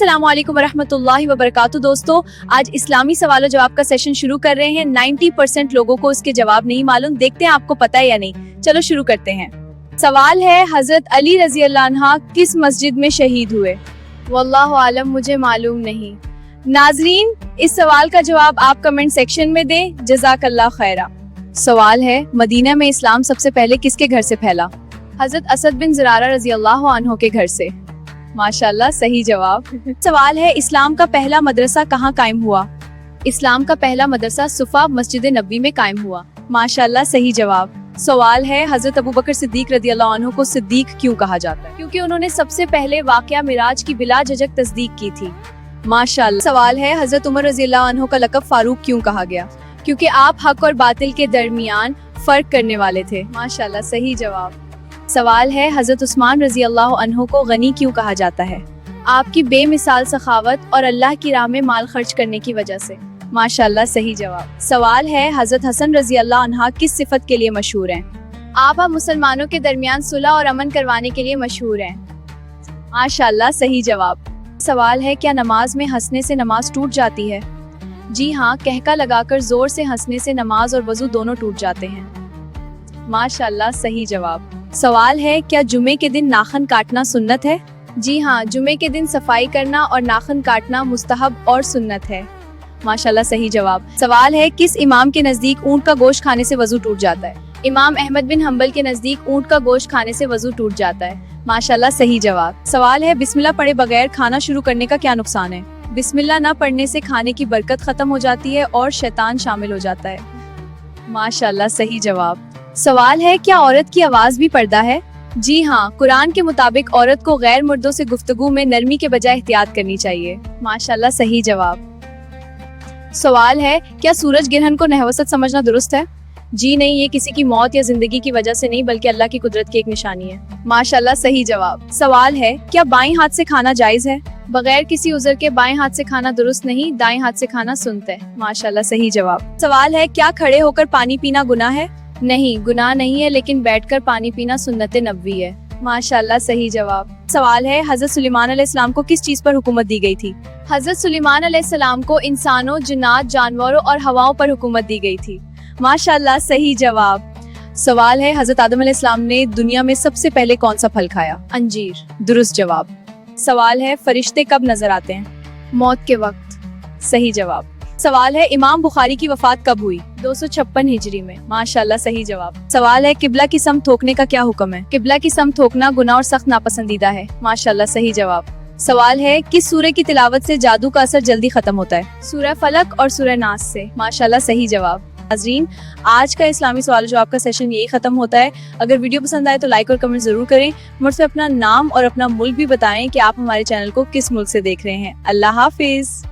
السلام علیکم ورحمۃ اللہ وبرکاتہ دوستو، آج اسلامی سوال و جواب کا سیشن شروع کر رہے ہیں۔ 90% لوگوں کو اس کے جواب نہیں معلوم، دیکھتے ہیں آپ کو پتہ ہے یا نہیں۔ چلو شروع کرتے ہیں۔ سوال ہے، حضرت علی رضی اللہ عنہ کس مسجد میں شہید ہوئے؟ واللہ عالم، مجھے معلوم نہیں۔ ناظرین، اس سوال کا جواب آپ کمنٹ سیکشن میں دیں، جزاک اللہ خیرہ۔ سوال ہے، مدینہ میں اسلام سب سے پہلے کس کے گھر سے پھیلا؟ حضرت اسد بن زرارہ رضی اللہ عنہ کے گھر سے۔ ماشاءاللہ، صحیح جواب۔ سوال ہے، اسلام کا پہلا مدرسہ کہاں قائم ہوا؟ اسلام کا پہلا مدرسہ صفا مسجد نبوی میں قائم ہوا۔ ماشاءاللہ، صحیح جواب۔ سوال ہے، حضرت ابوبکر صدیق رضی اللہ عنہ کو صدیق کیوں کہا جاتا ہے؟ کیونکہ انہوں نے سب سے پہلے واقعہ معراج کی بلا جھجک تصدیق کی تھی۔ ماشاءاللہ۔ سوال ہے، حضرت عمر رضی اللہ عنہ کا لقب فاروق کیوں کہا گیا؟ کیونکہ آپ حق اور باطل کے درمیان فرق کرنے والے تھے۔ ماشاءاللہ، صحیح جواب۔ سوال ہے، حضرت عثمان رضی اللہ عنہ کو غنی کیوں کہا جاتا ہے؟ آپ کی بے مثال سخاوت اور اللہ کی راہ میں مال خرچ کرنے کی وجہ سے۔ ماشاءاللہ، صحیح جواب۔ سوال ہے، حضرت حسن رضی اللہ عنہ کس صفت کے لیے مشہور ہیں؟ آپ مسلمانوں کے درمیان صلح اور امن کروانے کے لیے مشہور ہیں۔ ماشاءاللہ، صحیح جواب۔ سوال ہے، کیا نماز میں ہنسنے سے نماز ٹوٹ جاتی ہے؟ جی ہاں، کہکا لگا کر زور سے ہنسنے سے نماز اور وضو دونوں ٹوٹ جاتے ہیں۔ ماشاءاللہ، صحیح جواب۔ سوال ہے، کیا جمعے کے دن ناخن کاٹنا سنت ہے؟ جی ہاں، جمعے کے دن صفائی کرنا اور ناخن کاٹنا مستحب اور سنت ہے۔ ماشاءاللہ، صحیح جواب۔ سوال ہے، کس امام کے نزدیک اونٹ کا گوشت کھانے سے وضو ٹوٹ جاتا ہے؟ امام احمد بن حنبل کے نزدیک اونٹ کا گوشت کھانے سے وضو ٹوٹ جاتا ہے۔ ماشاءاللہ، صحیح جواب۔ سوال ہے، بسم اللہ پڑھے بغیر کھانا شروع کرنے کا کیا نقصان ہے؟ بسم اللہ نہ پڑھنے سے کھانے کی برکت ختم ہو جاتی ہے اور شیطان شامل ہو جاتا ہے۔ ماشاءاللہ، صحیح جواب۔ سوال ہے، کیا عورت کی آواز بھی پردہ ہے؟ جی ہاں، قرآن کے مطابق عورت کو غیر مردوں سے گفتگو میں نرمی کے بجائے احتیاط کرنی چاہیے۔ ماشاءاللہ، صحیح جواب۔ سوال ہے، کیا سورج گرہن کو نحوست سمجھنا درست ہے؟ جی نہیں، یہ کسی کی موت یا زندگی کی وجہ سے نہیں بلکہ اللہ کی قدرت کی ایک نشانی ہے۔ ماشاءاللہ، صحیح جواب۔ سوال ہے، کیا بائیں ہاتھ سے کھانا جائز ہے؟ بغیر کسی عذر کے بائیں ہاتھ سے کھانا درست نہیں، دائیں ہاتھ سے کھانا سنت ہے۔ ماشاءاللہ، صحیح جواب۔ سوال ہے، کیا کھڑے ہو کر پانی پینا گناہ ہے؟ نہیں، گناہ نہیں ہے، لیکن بیٹھ کر پانی پینا سنت نبوی ہے۔ ماشاءاللہ، صحیح جواب۔ سوال ہے، حضرت سلیمان علیہ السلام کو کس چیز پر حکومت دی گئی تھی؟ حضرت سلیمان علیہ السلام کو انسانوں، جنات، جانوروں اور ہواؤں پر حکومت دی گئی تھی۔ ماشاءاللہ، صحیح جواب۔ سوال ہے، حضرت آدم علیہ السلام نے دنیا میں سب سے پہلے کون سا پھل کھایا؟ انجیر، درست جواب۔ سوال ہے، فرشتے کب نظر آتے ہیں؟ موت کے وقت، صحیح جواب۔ سوال ہے، امام بخاری کی وفات کب ہوئی؟ 256 ہجری میں۔ ماشاءاللہ، صحیح جواب۔ سوال ہے، قبلہ کی سمت تھوکنے کا کیا حکم ہے؟ قبلہ کی سمت تھوکنا گناہ اور سخت ناپسندیدہ ہے۔ ماشاءاللہ، صحیح جواب۔ سوال ہے، کس سورہ کی تلاوت سے جادو کا اثر جلدی ختم ہوتا ہے؟ سورہ فلق اور سورہ ناس سے۔ ماشاءاللہ، صحیح جواب۔ ناظرین، آج کا اسلامی سوال و جواب کا سیشن یہی ختم ہوتا ہے۔ اگر ویڈیو پسند آئے تو لائک اور کمنٹ ضرور کریں۔ مجھ سے اپنا نام اور اپنا ملک بھی بتائیں کہ آپ ہمارے چینل کو کس ملک سے دیکھ رہے ہیں۔ اللہ حافظ۔